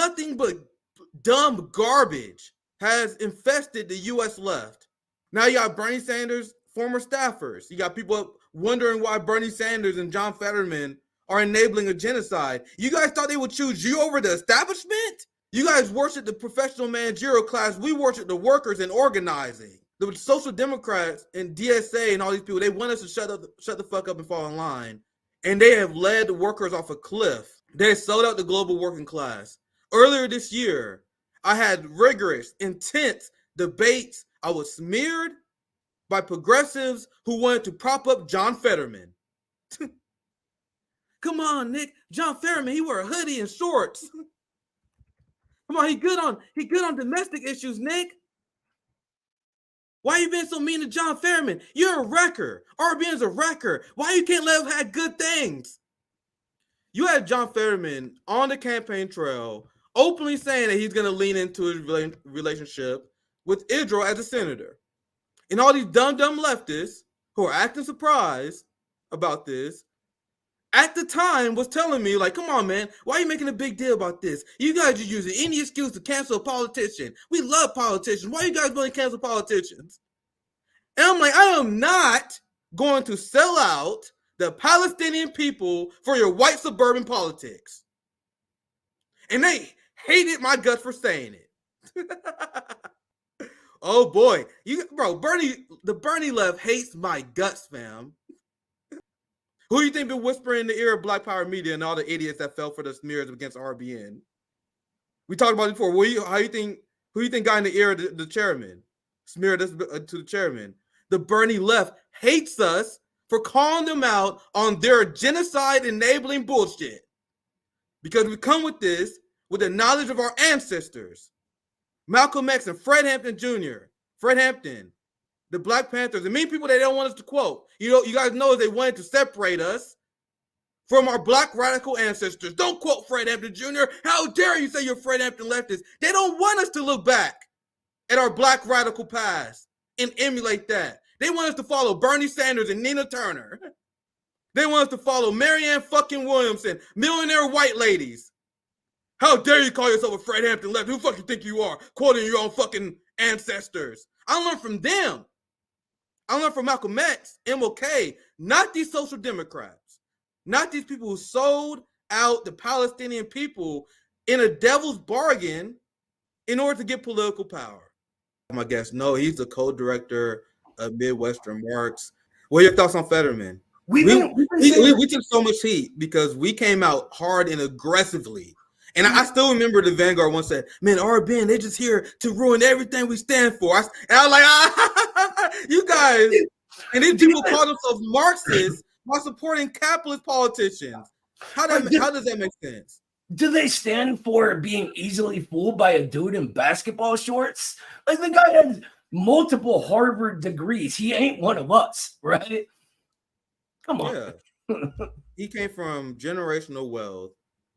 nothing but dumb garbage has infested the U.S. left. Now you got Bernie Sanders, former staffers. You got people wondering why Bernie Sanders and John Fetterman are enabling a genocide. You guys thought they would choose you over the establishment? You guys worship the professional managerial class. We worship the workers and organizing. The social democrats and DSA and all these people, they want us to shut the fuck up and fall in line. And they have led the workers off a cliff. They sold out the global working class. Earlier this year, I had rigorous, intense debates. I was smeared by progressives who wanted to prop up John Fetterman. Come on, Nick. John Fetterman, he wore a hoodie and shorts. Come on, he good on domestic issues, Nick. Why you been so mean to John Fetterman? You're a wrecker. RBN's a wrecker. Why you can't let him have good things? You had John Fetterman on the campaign trail openly saying that he's going to lean into his relationship with Israel as a senator. And all these dumb leftists who are acting surprised about this at the time was telling me, like, come on, man, why are you making a big deal about this? You guys are using any excuse to cancel a politician. We love politicians. Why are you guys going to cancel politicians? And I'm like, I am not going to sell out the Palestinian people for your white suburban politics. And they hated my guts for saying it. Oh boy, the Bernie left hates my guts, fam. Who do you think been whispering in the ear of Black Power media and all the idiots that fell for the smears against RBN? We talked about it before. Who you think got in the ear of the chairman? Smeared us to the chairman. The Bernie left hates us for calling them out on their genocide enabling bullshit. Because we come with this with the knowledge of our ancestors. Malcolm X and Fred Hampton Jr. Fred Hampton, the Black Panthers, the main people they don't want us to quote. You guys know they wanted to separate us from our Black radical ancestors. Don't quote Fred Hampton Jr. How dare you say you're Fred Hampton leftist? They don't want us to look back at our Black radical past and emulate that. They want us to follow Bernie Sanders and Nina Turner. They want us to follow Marianne fucking Williamson, millionaire white ladies. How dare you call yourself a Fred Hampton left? Who the fuck you think you are? Quoting your own fucking ancestors. I learned from them. I learned from Malcolm X, MLK, not these social democrats, not these people who sold out the Palestinian people in a devil's bargain in order to get political power. My guess, no, he's the co-director of Midwestern Marx. What are your thoughts on Fetterman? We took so much heat because we came out hard and aggressively. And I still remember the Vanguard once said, man, RBN, they're just here to ruin everything we stand for. And I was like, you guys. And these people call themselves Marxists while supporting capitalist politicians. How does that make sense? Do they stand for being easily fooled by a dude in basketball shorts? Like, the guy has multiple Harvard degrees. He ain't one of us, right? Come on. Yeah. He came from generational wealth.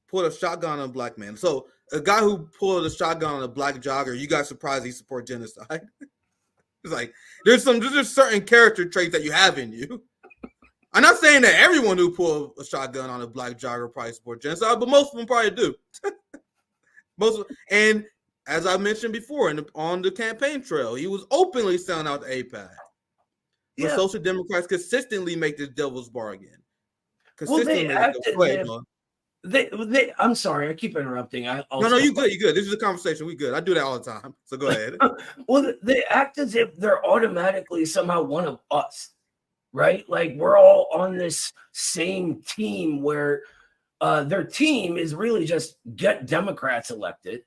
Pulled a shotgun on a black man. So a guy who pulled a shotgun on a black jogger, you guys surprised he support genocide? It's like there's certain character traits that you have in you. I'm not saying that everyone who pulled a shotgun on a black jogger probably support genocide, but most of them probably do. And as I mentioned before, on the campaign trail, he was openly selling out the AIPAC. But social democrats consistently make this devil's bargain. I'm sorry, I keep interrupting. No, you good. You good. This is a conversation. We good. I do that all the time. So go ahead. Well, they act as if they're automatically somehow one of us, right? Like we're all on this same team where their team is really just get Democrats elected.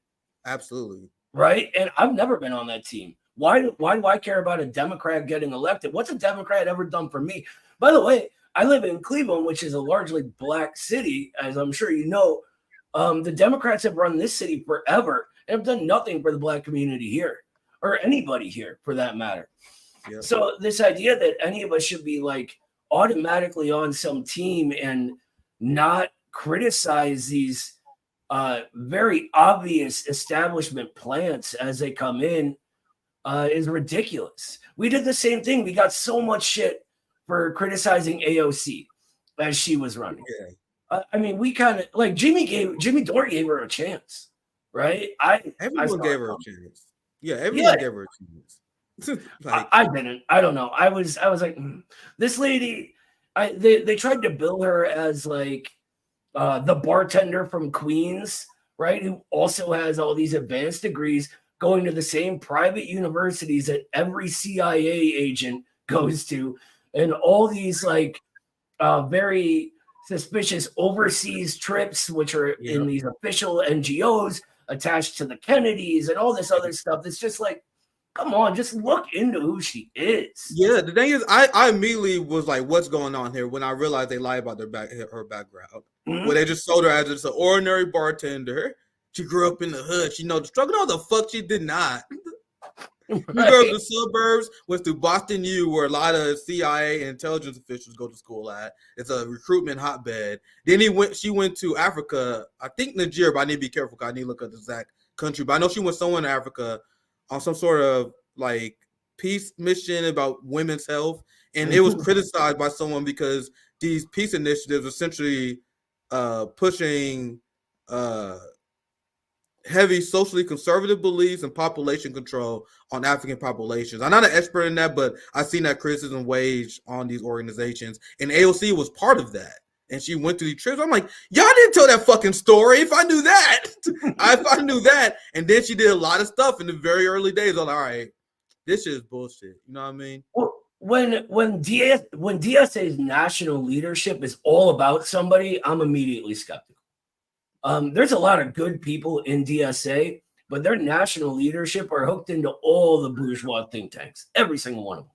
Absolutely. Right. And I've never been on that team. Why do I care about a Democrat getting elected? What's a Democrat ever done for me? By the way, I live in Cleveland, which is a largely black city, as I'm sure you know. The Democrats have run this city forever and have done nothing for the black community here or anybody here for that matter. Yep. So this idea that any of us should be like automatically on some team and not criticize these very obvious establishment plants as they come in is ridiculous. We did the same thing. We got so much shit for criticizing AOC as she was running. Yeah. I mean, we kind of like Jimmy Dore gave her a chance, right? I Everyone saw gave it her a coming. chance. Yeah, Yeah, everyone gave her a chance. Like, I didn't. I don't know. I was like, this lady. They tried to bill her as like the bartender from Queens, right? Who also has all these advanced degrees, going to the same private universities that every CIA agent goes to, and all these like very suspicious overseas trips, which are yeah. in these official NGOs attached to the Kennedys and all this other stuff. It's just like, come on, just look into who she is. Yeah, the thing is, I immediately was like, "What's going on here?" When I realized they lied about her background, Mhm. where they just sold her as just an ordinary bartender. She grew up in the hood. She know the struggle. No, the fuck she did not. She grew up in Right. the suburbs. Went through Boston U, where a lot of CIA and intelligence officials go to school at. It's a recruitment hotbed. Then she went to Africa. I think Nigeria, but I need to be careful because I need to look at the exact country. But I know she went somewhere in Africa on some sort of like peace mission about women's health, and it was criticized by someone because these peace initiatives essentially pushing heavy socially conservative beliefs and population control on African populations. I'm not an expert in that, but I've seen that criticism waged on these organizations, and AOC was part of that. And she went to these trips. I'm like, y'all didn't tell that fucking story. If I knew that, if I knew that. And then she did a lot of stuff in the very early days. I'm like, all right, this is bullshit. You know what I mean? Well, when DSA's national leadership is all about somebody, I'm immediately skeptical. There's a lot of good people in DSA, but their national leadership are hooked into all the bourgeois think tanks, every single one of them.